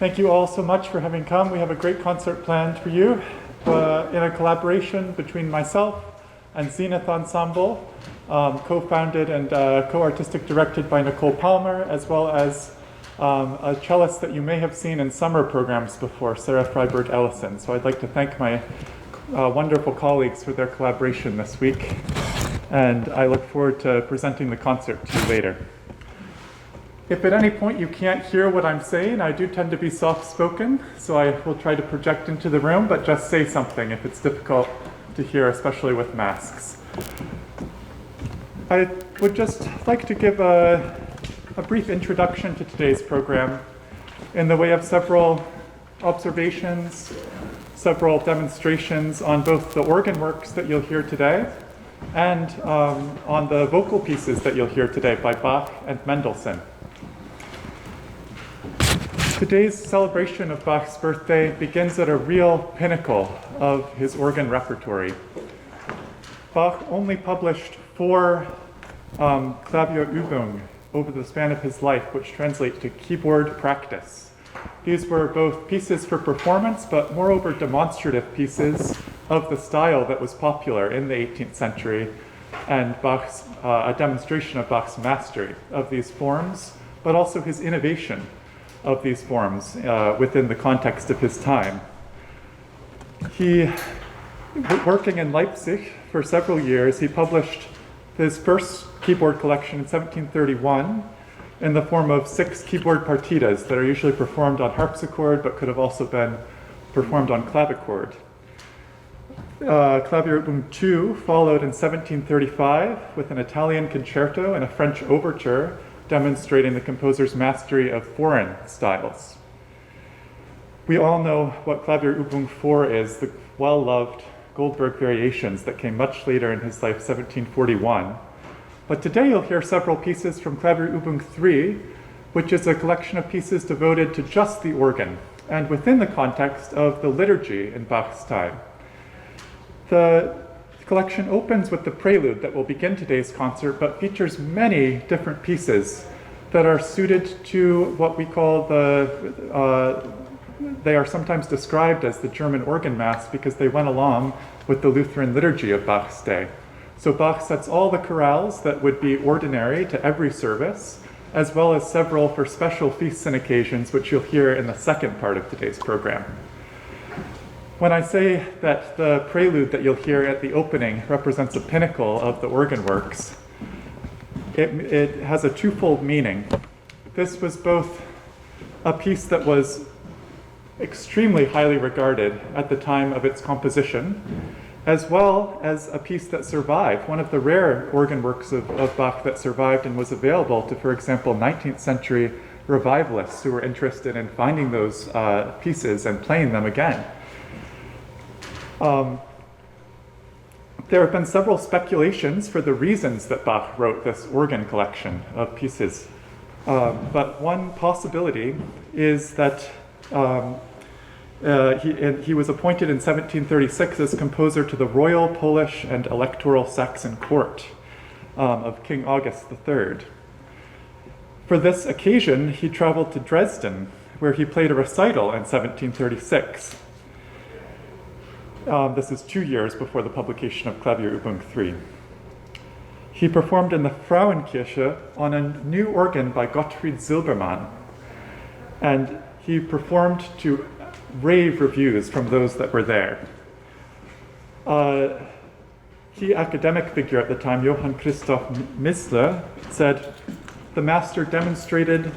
Thank you all so much for having come. We have a great concert planned for you in a collaboration between myself and Zenith Ensemble, co-founded and co-artistic directed by Nicole Palmer, as well as a cellist that you may have seen in summer programs before, Sarah Freiberg Ellison. So I'd like to thank my wonderful colleagues for their collaboration this week, and I look forward to presenting the concert to you later. If at any point you can't hear what I'm saying, I do tend to be soft-spoken, so I will try to project into the room, but just say something if it's difficult to hear, especially with masks. I would just like to give a brief introduction to today's program in the way of several observations, several demonstrations on both the organ works that you'll hear today and on the vocal pieces that you'll hear today by Bach and Mendelssohn. Today's celebration of Bach's birthday begins at a real pinnacle of his organ repertory. Bach only published 4 Klavierübungen over the span of his life, which translate to keyboard practice. These were both pieces for performance, but moreover demonstrative pieces of the style that was popular in the 18th century, and Bach's, a demonstration of Bach's mastery of these forms, but also his innovation of these forms within the context of his time. He, working in Leipzig for several years, he published his first keyboard collection in 1731 in the form of 6 keyboard partitas that are usually performed on harpsichord, but could have also been performed on clavichord. Klavierübung 2 followed in 1735 with an Italian concerto and a French overture demonstrating the composer's mastery of foreign styles. We all know what Klavierübung 4 is, the well-loved Goldberg variations that came much later in his life, 1741. But today you'll hear several pieces from Klavierübung 3, which is a collection of pieces devoted to just the organ, and within the context of the liturgy in Bach's time. The collection opens with the prelude that will begin today's concert, but features many different pieces that are suited to what we call they are sometimes described as the German organ mass because they went along with the Lutheran liturgy of Bach's day. So Bach sets all the chorales that would be ordinary to every service, as well as several for special feasts and occasions, which you'll hear in the second part of today's program. When I say that the prelude that you'll hear at the opening represents a pinnacle of the organ works, it has a twofold meaning. This was both a piece that was extremely highly regarded at the time of its composition, as well as a piece that survived, one of the rare organ works of Bach that survived and was available to, for example, 19th century revivalists who were interested in finding those pieces and playing them again. There have been several speculations for the reasons that Bach wrote this organ collection of pieces. But one possibility is that he was appointed in 1736 as composer to the Royal Polish and Electoral Saxon Court of King August III. For this occasion, he traveled to Dresden, where he played a recital in 1736. This is 2 years before the publication of Klavierübung 3. He performed in the Frauenkirche on a new organ by Gottfried Silbermann, and he performed to rave reviews from those that were there. Key academic figure at the time, Johann Christoph Missler, said, "The master demonstrated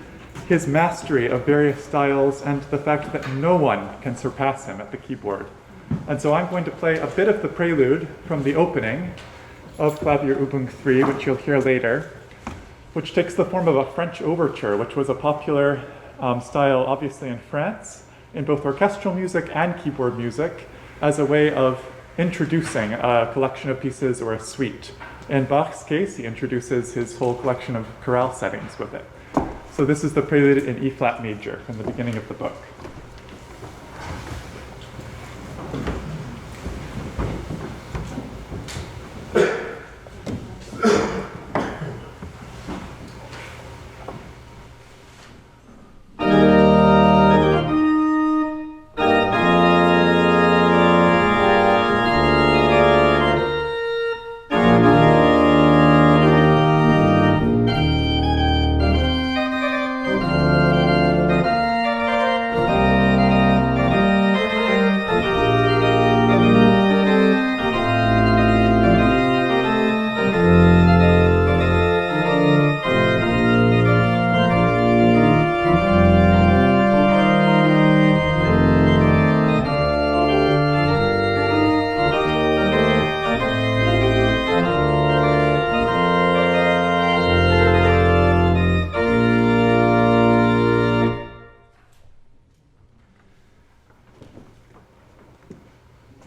his mastery of various styles and the fact that no one can surpass him at the keyboard." And so I'm going to play a bit of the prelude from the opening of Klavierübung 3, which you'll hear later, which takes the form of a French overture, which was a popular style, obviously, in France, in both orchestral music and keyboard music, as a way of introducing a collection of pieces or a suite. In Bach's case, he introduces his whole collection of chorale settings with it. So this is the prelude in E-flat major from the beginning of the book.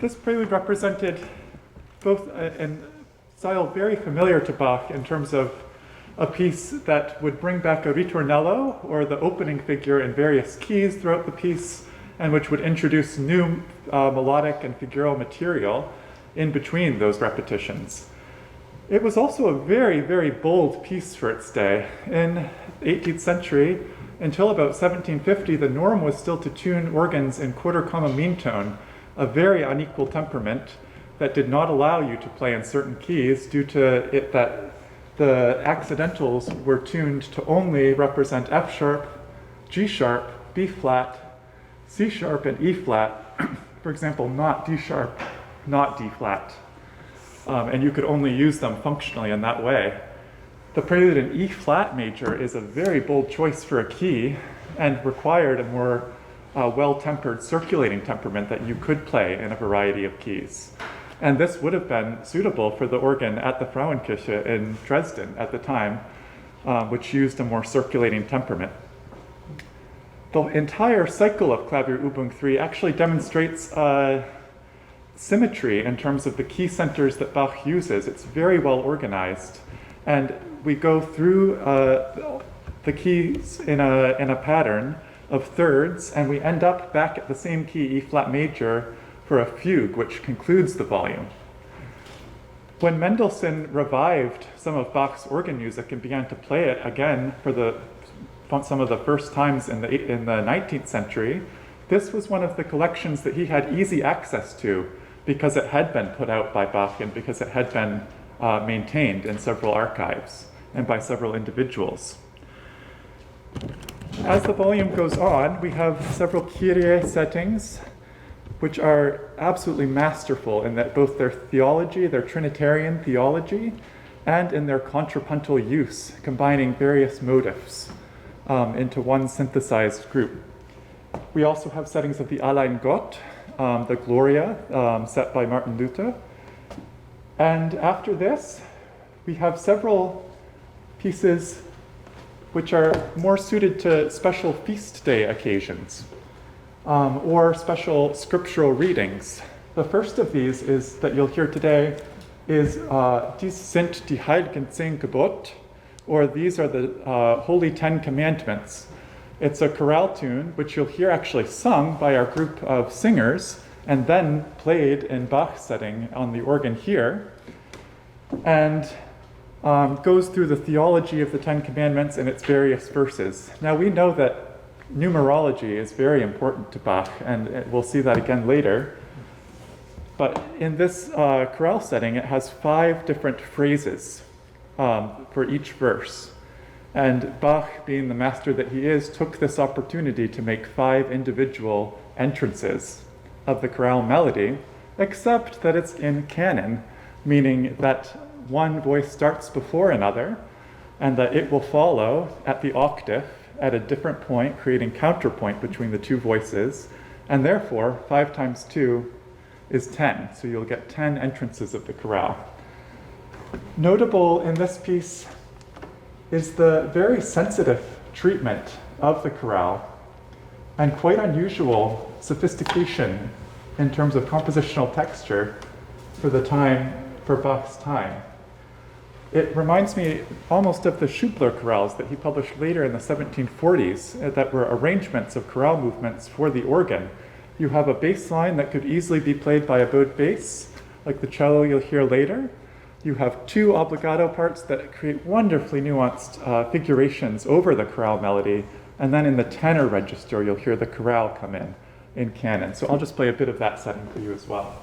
this prelude represented both a style very familiar to Bach in terms of a piece that would bring back a ritornello, or the opening figure in various keys throughout the piece, and which would introduce new melodic and figural material in between those repetitions. It was also a very, very bold piece for its day. In the 18th century, until about 1750, the norm was still to tune organs in quarter comma mean tone, a very unequal temperament that did not allow you to play in certain keys due to it that the accidentals were tuned to only represent F sharp, G sharp, B flat, C sharp, and E flat. For example, not D sharp, not D flat. And you could only use them functionally in that way. The prelude in E flat major is a very bold choice for a key and required a more well-tempered circulating temperament that you could play in a variety of keys. And this would have been suitable for the organ at the Frauenkirche in Dresden at the time, which used a more circulating temperament. The entire cycle of Klavierübung 3 actually demonstrates symmetry in terms of the key centers that Bach uses. It's very well organized. And we go through the keys in a pattern of thirds, and we end up back at the same key, E flat major, for a fugue, which concludes the volume. When Mendelssohn revived some of Bach's organ music and began to play it again for some of the first times in the 19th century, this was one of the collections that he had easy access to because it had been put out by Bach and because it had been maintained in several archives and by several individuals. As the volume goes on, we have several Kyrie settings, which are absolutely masterful in that both their theology, their Trinitarian theology, and in their contrapuntal use, combining various motifs into one synthesized group. We also have settings of the Allein Gott, the Gloria, set by Martin Luther. And after this, we have several pieces which are more suited to special feast day occasions. Or special scriptural readings. The first of these is that you'll hear today is Dies sind die Heiligen 10 Gebot, or these are the Holy 10 Commandments. It's a chorale tune which you'll hear actually sung by our group of singers and then played in Bach setting on the organ here, and goes through the theology of the 10 Commandments in its various verses. Now we know that numerology is very important to Bach, and we'll see that again later. But in this chorale setting, it has 5 different phrases for each verse. And Bach, being the master that he is, took this opportunity to make 5 individual entrances of the chorale melody, except that it's in canon, meaning that one voice starts before another, and that it will follow at the octave at a different point, creating counterpoint between the 2 voices, and therefore 5 times 2 is 10, so you'll get 10 entrances of the chorale. Notable in this piece is the very sensitive treatment of the chorale and quite unusual sophistication in terms of compositional texture for Bach's time. It reminds me almost of the Schubler chorales that he published later in the 1740s that were arrangements of chorale movements for the organ. You have a bass line that could easily be played by a bowed bass, like the cello you'll hear later. You have 2 obligato parts that create wonderfully nuanced figurations over the chorale melody, and then in the tenor register you'll hear the chorale come in canon. So I'll just play a bit of that setting for you as well.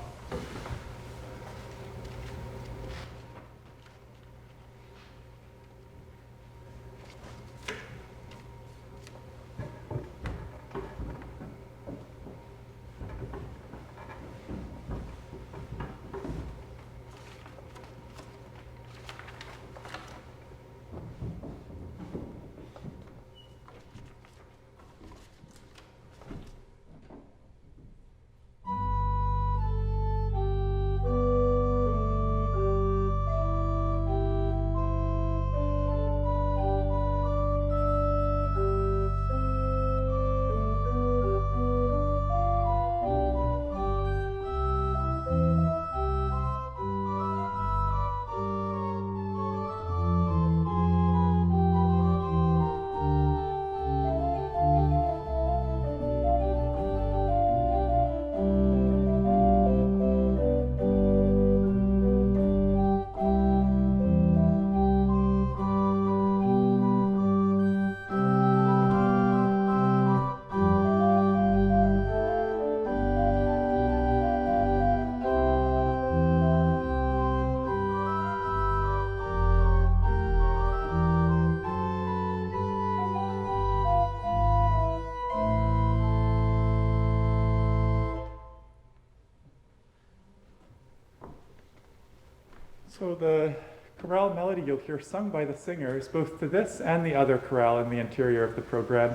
So the chorale melody you'll hear sung by the singers, both to this and the other chorale in the interior of the program.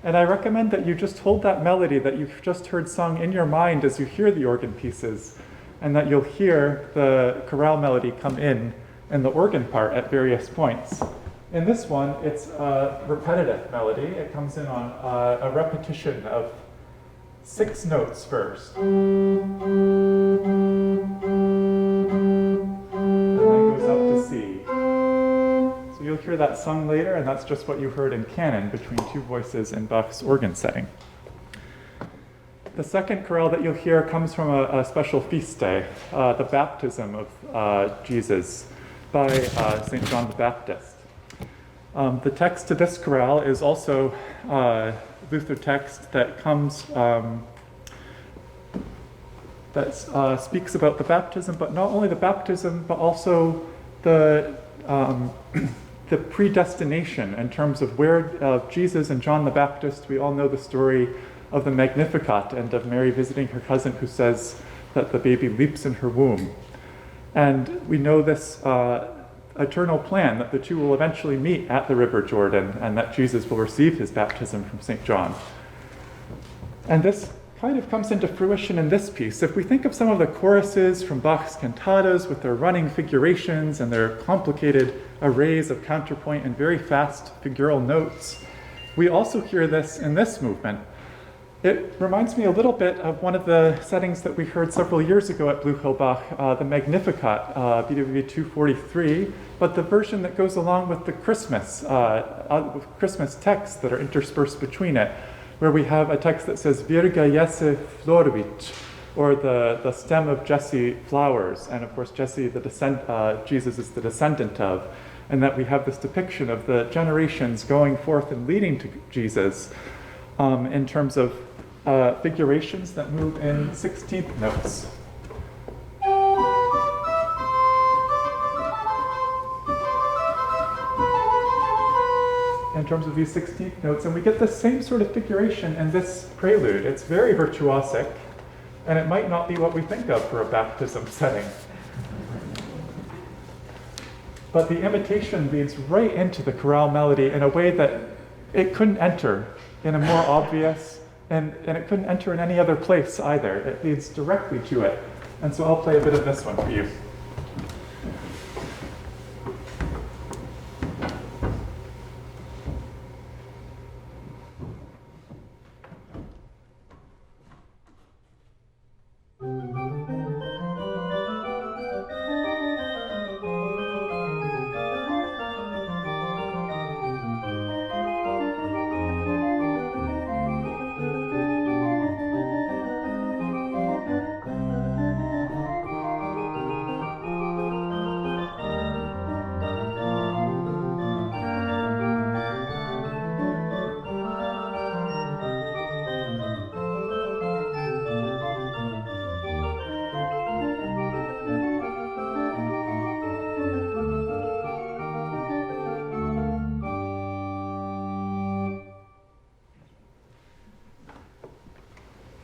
And I recommend that you just hold that melody that you've just heard sung in your mind as you hear the organ pieces, and that you'll hear the chorale melody come in the organ part at various points. In this one, it's a repetitive melody. It comes in on a repetition of 6 notes first. And then goes up to C. So you'll hear that sung later, and that's just what you heard in canon between 2 voices in Bach's organ setting. The second chorale that you'll hear comes from a special feast day, the baptism of Jesus by St. John the Baptist. The text to this chorale is also Luther text that comes that speaks about the baptism, but not only the baptism, but also the the predestination in terms of where Jesus and John the Baptist. We all know the story of the Magnificat and of Mary visiting her cousin who says that the baby leaps in her womb. And we know this eternal plan that the two will eventually meet at the River Jordan and that Jesus will receive his baptism from St. John. And this kind of comes into fruition in this piece. If we think of some of the choruses from Bach's cantatas with their running figurations and their complicated arrays of counterpoint and very fast figural notes, we also hear this in this movement. It reminds me a little bit of one of the settings that we heard several years ago at Blüchelbach, the Magnificat, BWV 243, but the version that goes along with the Christmas texts that are interspersed between it, where we have a text that says Virga Jesse floruit, or the stem of Jesse flowers, and of course Jesse, Jesus is the descendant of, and that we have this depiction of the generations going forth and leading to Jesus in terms of figurations that move in 16th notes. In terms of these 16th notes, and we get the same sort of figuration in this prelude. It's very virtuosic, and it might not be what we think of for a baptism setting. But the imitation leads right into the chorale melody in a way that it couldn't enter in a more obvious, and it couldn't enter in any other place either. It leads directly to it. And so I'll play a bit of this one for you.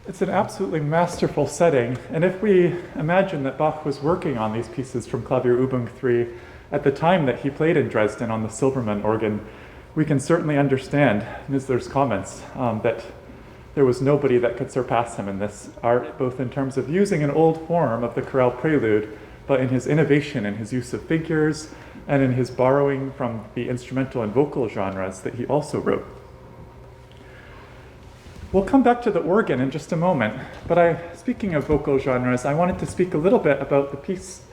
It's an absolutely masterful setting, and if we imagine that Bach was working on these pieces from Klavierübung 3 at the time that he played in Dresden on the Silbermann organ, we can certainly understand Nisler's comments that there was nobody that could surpass him in this art, both in terms of using an old form of the chorale prelude, but in his innovation in his use of figures and in his borrowing from the instrumental and vocal genres that he also wrote. We'll come back to the organ in just a moment, but speaking of vocal genres, I wanted to speak a little bit about the piece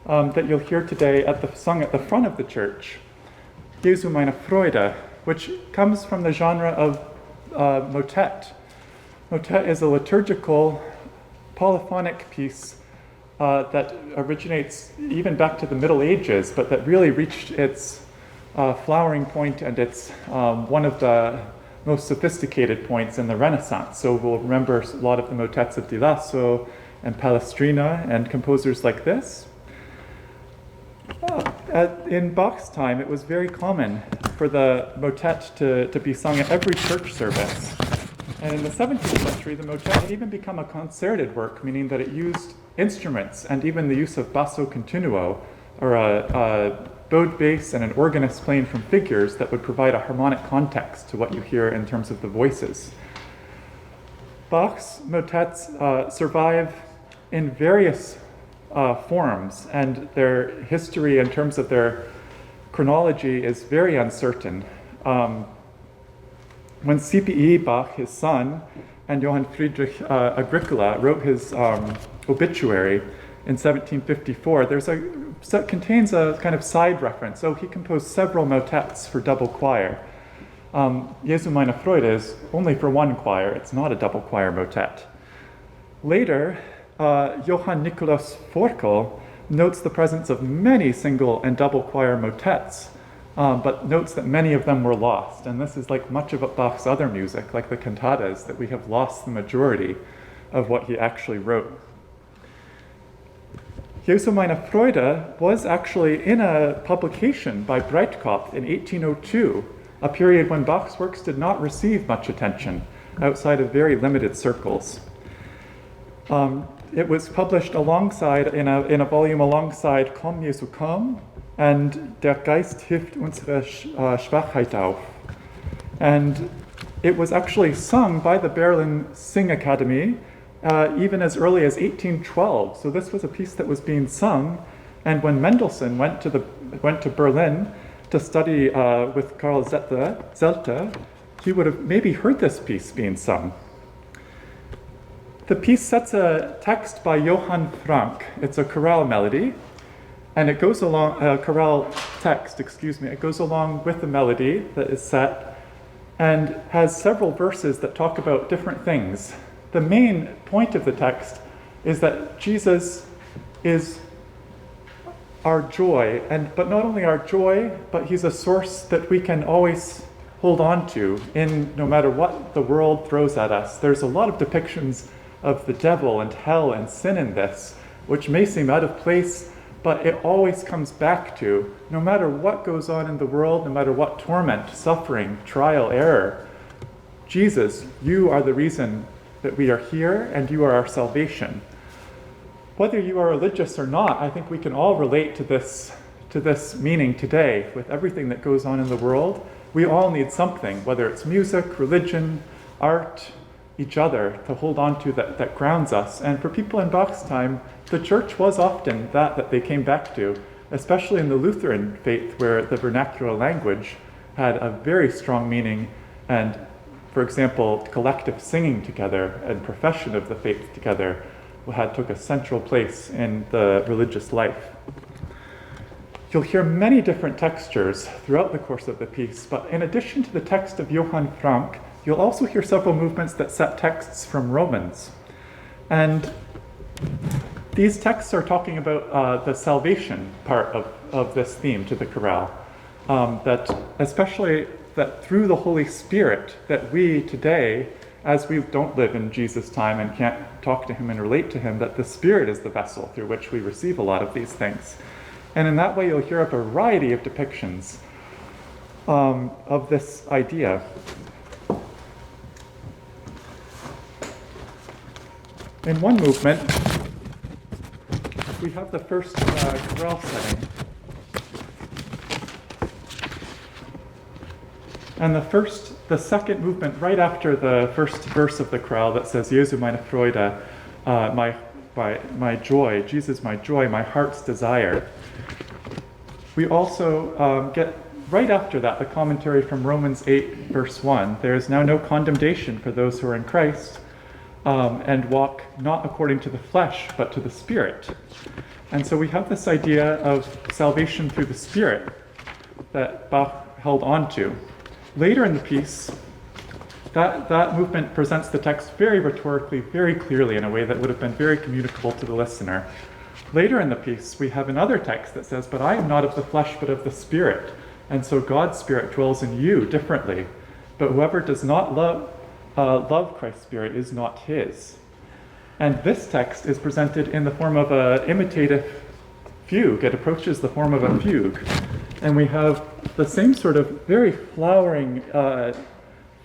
that you'll hear today sung at the front of the church, Jesu meine Freude, which comes from the genre of motet. Motet is a liturgical polyphonic piece that originates even back to the Middle Ages, but that really reached its flowering point, and it's one of the most sophisticated points in the Renaissance. So we'll remember a lot of the motets of Di Lasso and Palestrina and composers like this. In Bach's time, it was very common for the motet to be sung at every church service. And in the 17th century, the motet had even become a concerted work, meaning that it used instruments and even the use of basso continuo a bowed bass and an organist playing from figures that would provide a harmonic context to what you hear in terms of the voices. Bach's motets survive in various forms, and their history in terms of their chronology is very uncertain. When C.P.E. Bach, his son, and Johann Friedrich Agricola wrote his obituary in 1754, contains a kind of side reference. So he composed several motets for double choir. Jesu meine Freude is only for one choir. It's not a double choir motet. Later, Johann Nikolaus Forkel notes the presence of many single and double choir motets, but notes that many of them were lost. And this is like much of Bach's other music, like the cantatas, that we have lost the majority of what he actually wrote. Jesu meine Freude was actually in a publication by Breitkopf in 1802, a period when Bach's works did not receive much attention outside of very limited circles. It was published alongside, in a volume alongside Komm Jesu komm and Der Geist hilft unsere Schwachheit auf. And it was actually sung by the Berlin Sing Academy even as early as 1812. So this was a piece that was being sung, and when Mendelssohn went to Berlin to study with Karl Zelter, he would have maybe heard this piece being sung. The piece sets a text by Johann Frank. It's a chorale melody, and it goes along, chorale text, it goes along with the melody that is set, and has several verses that talk about different things. The main point of the text is that Jesus is our joy, but not only our joy, but he's a source that we can always hold on to in no matter what the world throws at us. There's a lot of depictions of the devil and hell and sin in this, which may seem out of place, but it always comes back to, no matter what goes on in the world, no matter what torment, suffering, trial, error, Jesus, you are the reason that we are here, and you are our salvation. Whether you are religious or not, I think we can all relate to this meaning today. With everything that goes on in the world, we all need something, whether it's music, religion, art, each other, to hold on to that grounds us. And for people in Bach's time, the church was often that they came back to, especially in the Lutheran faith, where the vernacular language had a very strong meaning, and for example, collective singing together and profession of the faith together took a central place in the religious life. You'll hear many different textures throughout the course of the piece, but in addition to the text of Johann Frank, you'll also hear several movements that set texts from Romans. And these texts are talking about the salvation part of this theme to the chorale, that especially that through the Holy Spirit, that we today, as we don't live in Jesus' time and can't talk to him and relate to him, that the Spirit is the vessel through which we receive a lot of these things. And in that way, you'll hear a variety of depictions of this idea. In one movement, we have the first chorale setting. And the second movement, right after the first verse of the chorale that says, Jesu meine Freude, my joy, Jesus my joy, my heart's desire. We also get, right after that, the commentary from Romans 8, verse 1. There is now no condemnation for those who are in Christ, and walk not according to the flesh, but to the Spirit. And so we have this idea of salvation through the Spirit that Bach held on to. Later in the piece, that movement presents the text very rhetorically, very clearly, in a way that would have been very communicable to the listener. Later in the piece, we have another text that says, but I am not of the flesh, but of the Spirit. And so God's Spirit dwells in you differently. But whoever does not love Christ's Spirit is not his. And this text is presented in the form of an imitative fugue. It approaches the form of a fugue. And we have the same sort of very flowering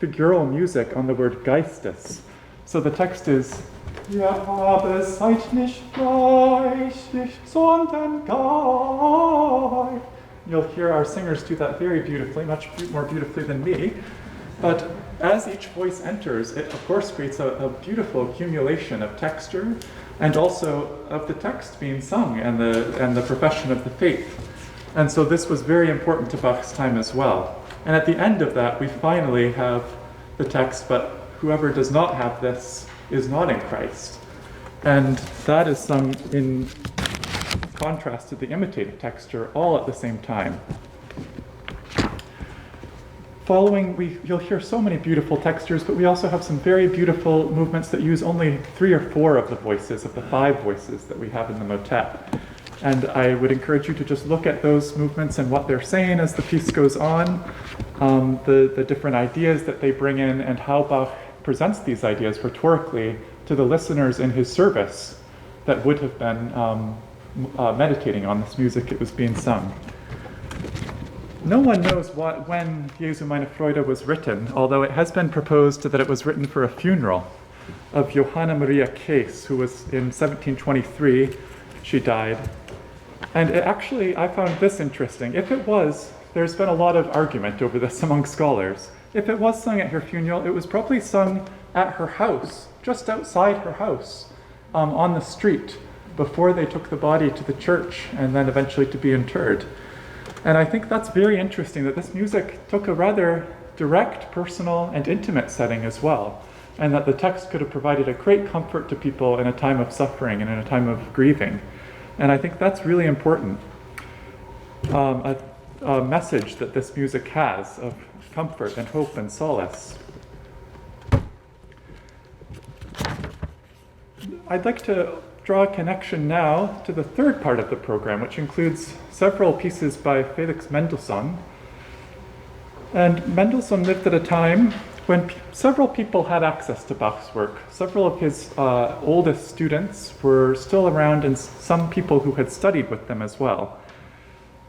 figural music on the word Geistes. So the text is, Wir haben seid nicht fleischlich, sondern Geist. You'll hear our singers do that very beautifully, much more beautifully than me. But as each voice enters, it of course creates a beautiful accumulation of texture and also of the text being sung and the profession of the faith. And so this was very important to Bach's time as well. And at the end of that, we finally have the text, but whoever does not have this is not in Christ. And that is sung in contrast to the imitative texture, all at the same time. Following, you'll hear so many beautiful textures, but we also have some very beautiful movements that use only 3 or 4 of the voices, of the 5 voices that we have in the motet. And I would encourage you to just look at those movements and what they're saying as the piece goes on, the different ideas that they bring in, and how Bach presents these ideas rhetorically to the listeners in his service that would have been meditating on this music it was being sung. No one knows when Jesu meine Freude was written, although it has been proposed that it was written for a funeral of Johanna Maria Case, who was in 1723. She died. And I found this interesting. If it was, there's been a lot of argument over this among scholars. If it was sung at her funeral, it was probably sung at her house, just outside her house, on the street, before they took the body to the church and then eventually to be interred. And I think that's very interesting, that this music took a rather direct, personal, and intimate setting as well, and that the text could have provided a great comfort to people in a time of suffering and in a time of grieving. And I think that's really important, a message that this music has of comfort and hope and solace. I'd like to draw a connection now to the third part of the program, which includes several pieces by Felix Mendelssohn. And Mendelssohn lived at a time when several people had access to Bach's work. Several of his oldest students were still around, and some people who had studied with them as well.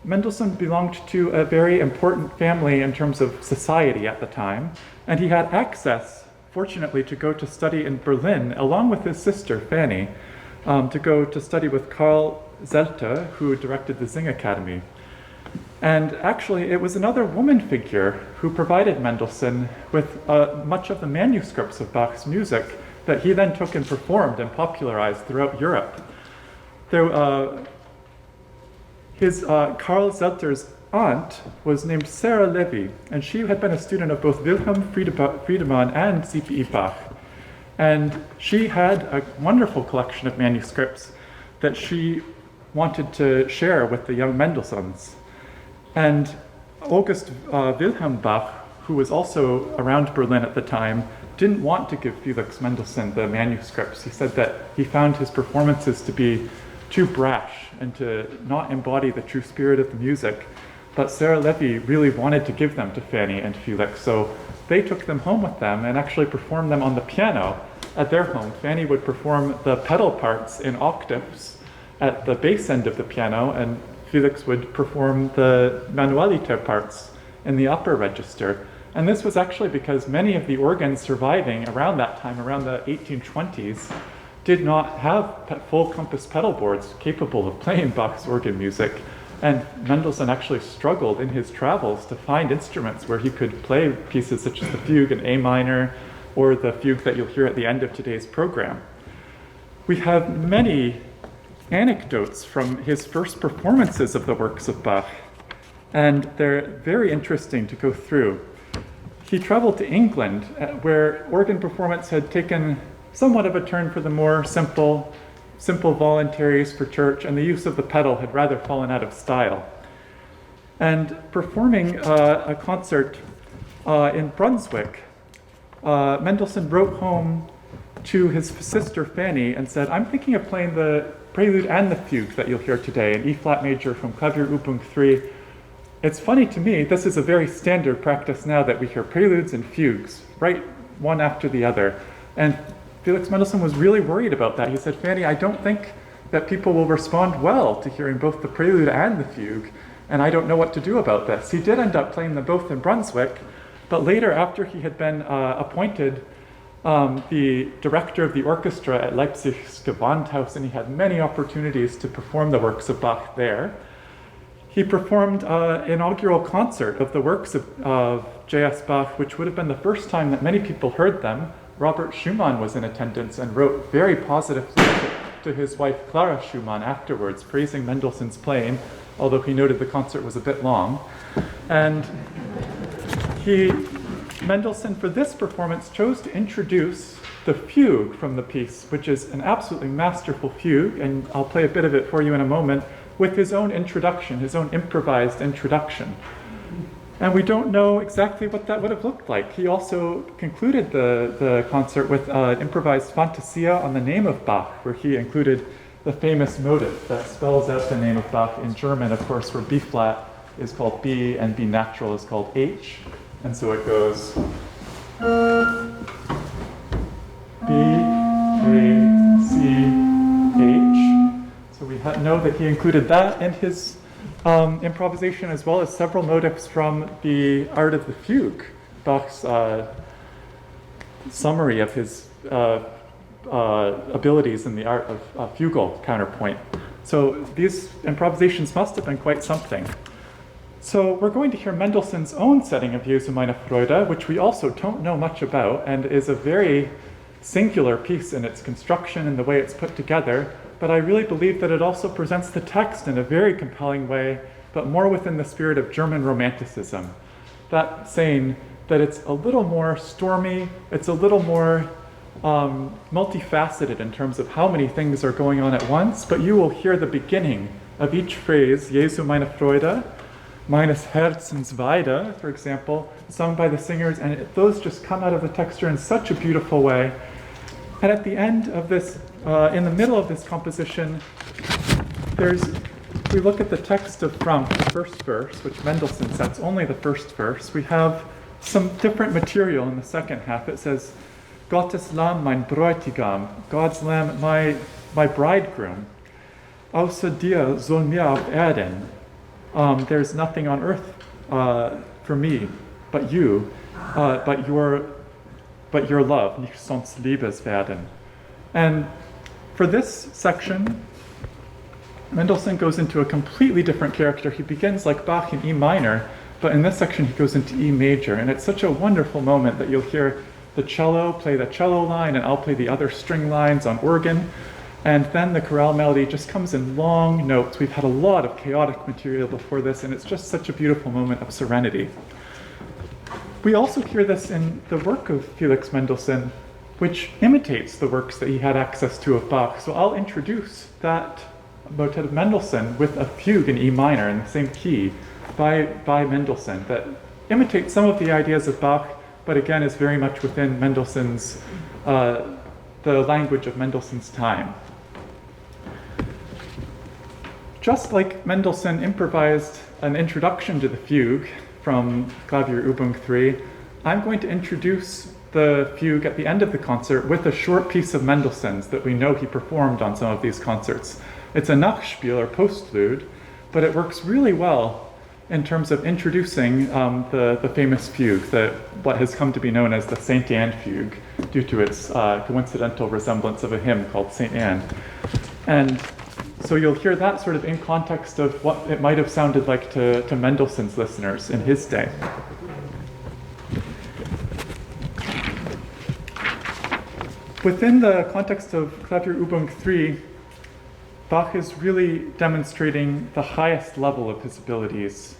Mendelssohn belonged to a very important family in terms of society at the time, and he had access, fortunately, to go to study in Berlin, along with his sister, Fanny, to go to study with Karl Zelter, who directed the Sing Academy. And actually, it was another woman figure who provided Mendelssohn with much of the manuscripts of Bach's music that he then took and performed and popularized throughout Europe. Karl Zelter's aunt was named Sarah Levy, and she had been a student of both Wilhelm Friedemann and C.P.E. Bach. And she had a wonderful collection of manuscripts that she wanted to share with the young Mendelssohns. And August Wilhelm Bach, who was also around Berlin at the time, didn't want to give Felix Mendelssohn the manuscripts. He said that he found his performances to be too brash and to not embody the true spirit of the music. But Sarah Levy really wanted to give them to Fanny and Felix, so they took them home with them and actually performed them on the piano at their home. Fanny would perform the pedal parts in octaves at the bass end of the piano, and Felix would perform the manualiter parts in the upper register. And this was actually because many of the organs surviving around that time, around the 1820s, did not have full compass pedal boards capable of playing Bach's organ music. And Mendelssohn actually struggled in his travels to find instruments where he could play pieces such as the fugue in A minor, or the fugue that you'll hear at the end of today's program. We have many anecdotes from his first performances of the works of Bach, and they're very interesting to go through. He traveled to England, where organ performance had taken somewhat of a turn for the more simple voluntaries for church, and the use of the pedal had rather fallen out of style. And performing a concert in Brunswick, Mendelssohn wrote home to his sister Fanny and said, "I'm thinking of playing the prelude and the fugue that you'll hear today in E-flat major from Klavierübung 3. It's funny to me, this is a very standard practice now that we hear preludes and fugues, right one after the other." And Felix Mendelssohn was really worried about that. He said, "Fanny, I don't think that people will respond well to hearing both the prelude and the fugue, and I don't know what to do about this." He did end up playing them both in Brunswick, but later, after he had been appointed the director of the orchestra at Leipzig's Gewandhaus, and he had many opportunities to perform the works of Bach there. He performed an inaugural concert of the works of J.S. Bach, which would have been the first time that many people heard them. Robert Schumann was in attendance and wrote very positively to his wife Clara Schumann afterwards, praising Mendelssohn's playing, although he noted the concert was a bit long. And Mendelssohn, for this performance, chose to introduce the fugue from the piece, which is an absolutely masterful fugue, and I'll play a bit of it for you in a moment, with his own introduction, his own improvised introduction. And we don't know exactly what that would have looked like. He also concluded the concert with an improvised Fantasia on the name of Bach, where he included the famous motive that spells out the name of Bach in German, of course, where B flat is called B and B natural is called H. And so it goes B, A, C, H. So we know that he included that in his improvisation, as well as several motifs from the Art of the Fugue, Bach's summary of his abilities in the art of fugal counterpoint. So these improvisations must have been quite something. So we're going to hear Mendelssohn's own setting of Jesu meine Freude, which we also don't know much about, and is a very singular piece in its construction and the way it's put together. But I really believe that it also presents the text in a very compelling way, but more within the spirit of German Romanticism. That saying that it's a little more stormy, it's a little more multifaceted in terms of how many things are going on at once, but you will hear the beginning of each phrase, Jesu meine Freude, meines Herzens Weide, for example, sung by the singers, and those just come out of the texture in such a beautiful way. And at the end of this, in the middle of this composition, we look at the text of Frank, the first verse, which Mendelssohn sets only the first verse. We have some different material in the second half. It says, Gottes Lamm, mein Bräutigam, God's Lamb, my bridegroom. Außer dir soll mir auf Erden. There's nothing on earth for me, but you, but your love, nicht sonst Liebes werden. And for this section, Mendelssohn goes into a completely different character. He begins like Bach in E minor, but in this section he goes into E major, and it's such a wonderful moment that you'll hear the cello play the cello line, and I'll play the other string lines on organ. And then the chorale melody just comes in long notes. We've had a lot of chaotic material before this, and it's just such a beautiful moment of serenity. We also hear this in the work of Felix Mendelssohn, which imitates the works that he had access to of Bach. So I'll introduce that motet of Mendelssohn with a fugue in E minor in the same key by Mendelssohn that imitates some of the ideas of Bach, but again is very much within Mendelssohn's, the language of Mendelssohn's time. Just like Mendelssohn improvised an introduction to the fugue from Klavierübung 3, I'm going to introduce the fugue at the end of the concert with a short piece of Mendelssohn's that we know he performed on some of these concerts. It's a Nachspiel or postlude, but it works really well in terms of introducing the famous fugue, what has come to be known as the Saint Anne fugue, due to its coincidental resemblance of a hymn called Saint Anne. And so you'll hear that sort of in context of what it might have sounded like to Mendelssohn's listeners in his day. Within the context of Klavierübung 3, Bach is really demonstrating the highest level of his abilities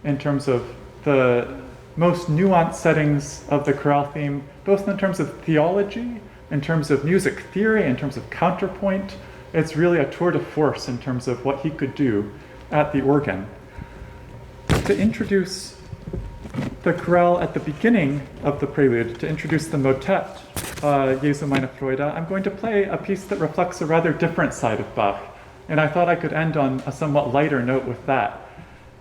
in terms of the most nuanced settings of the chorale theme, both in terms of theology, in terms of music theory, in terms of counterpoint. It's really a tour de force in terms of what he could do at the organ. To introduce the chorale at the beginning of the prelude, to introduce the motet, Jesu meine Freude, I'm going to play a piece that reflects a rather different side of Bach. And I thought I could end on a somewhat lighter note with that.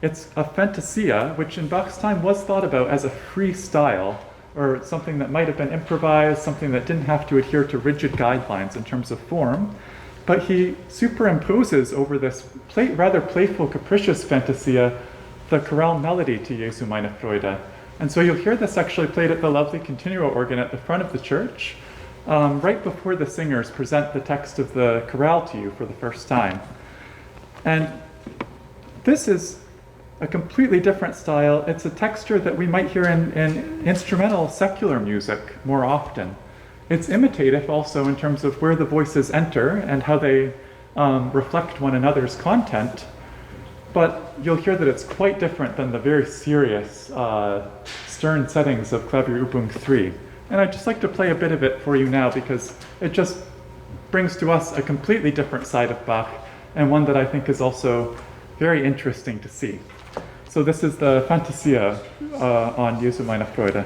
It's a fantasia, which in Bach's time was thought about as a free style, or something that might have been improvised, something that didn't have to adhere to rigid guidelines in terms of form. But he superimposes over this rather playful, capricious fantasia the chorale melody to Jesu meine Freude, And so you'll hear this actually played at the lovely continuo organ at the front of the church, right before the singers present the text of the chorale to you for the first time. And this is a completely different style. It's a texture that we might hear in instrumental secular music more often. It's imitative also in terms of where the voices enter and how they reflect one another's content. But you'll hear that it's quite different than the very serious, stern settings of Klavierübung 3. And I'd just like to play a bit of it for you now because it just brings to us a completely different side of Bach and one that I think is also very interesting to see. So this is the Fantasia on Jesu meine Freude.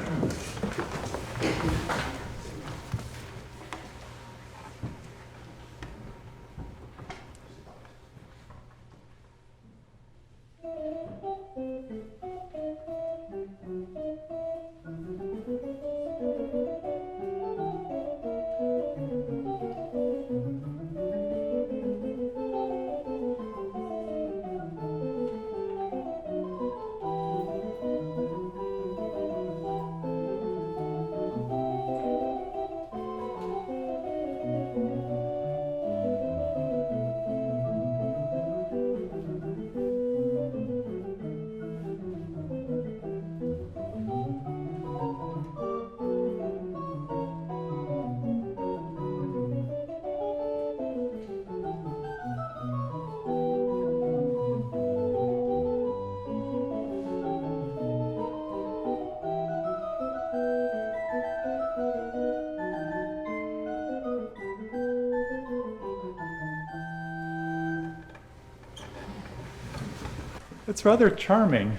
It's rather charming,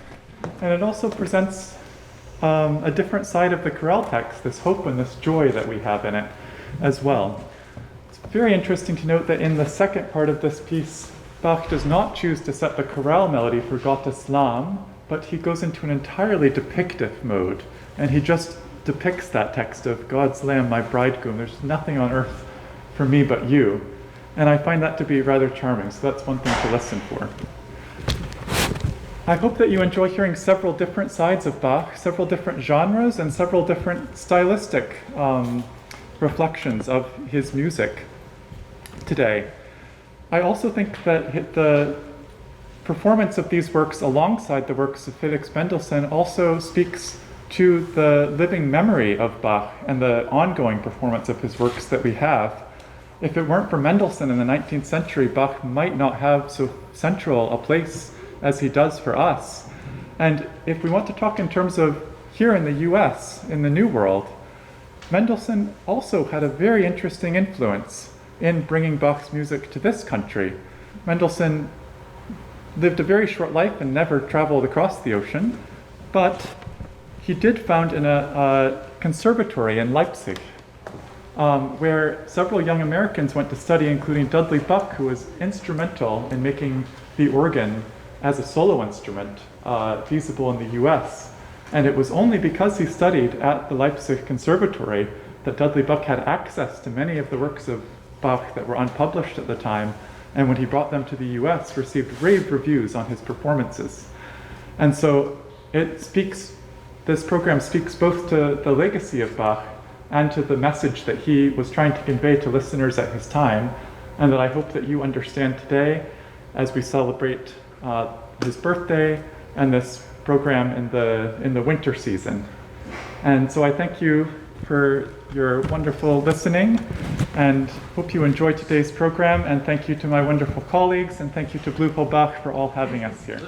and it also presents a different side of the chorale text, this hope and this joy that we have in it as well. It's very interesting to note that in the second part of this piece, Bach does not choose to set the chorale melody for Gottes Lamm, but he goes into an entirely depictive mode, and he just depicts that text of God's Lamb, my bridegroom. There's nothing on earth for me but you. And I find that to be rather charming, so that's one thing to listen for. I hope that you enjoy hearing several different sides of Bach, several different genres, and several different stylistic reflections of his music today. I also think that the performance of these works alongside the works of Felix Mendelssohn also speaks to the living memory of Bach and the ongoing performance of his works that we have. If it weren't for Mendelssohn in the 19th century, Bach might not have so central a place as he does for us. And if we want to talk in terms of here in the US, in the New World, Mendelssohn also had a very interesting influence in bringing Bach's music to this country. Mendelssohn lived a very short life and never traveled across the ocean, but he did found a conservatory in Leipzig, where several young Americans went to study, including Dudley Buck, who was instrumental in making the organ as a solo instrument feasible in the US. And it was only because he studied at the Leipzig Conservatory that Dudley Buck had access to many of the works of Bach that were unpublished at the time, and when he brought them to the US, received rave reviews on his performances. And so this program speaks both to the legacy of Bach and to the message that he was trying to convey to listeners at his time, and that I hope that you understand today as we celebrate his birthday and this program in the winter season. And so I thank you for your wonderful listening and hope you enjoyed today's program, and thank you to my wonderful colleagues, and thank you to Blue Hole Bach for all having us here.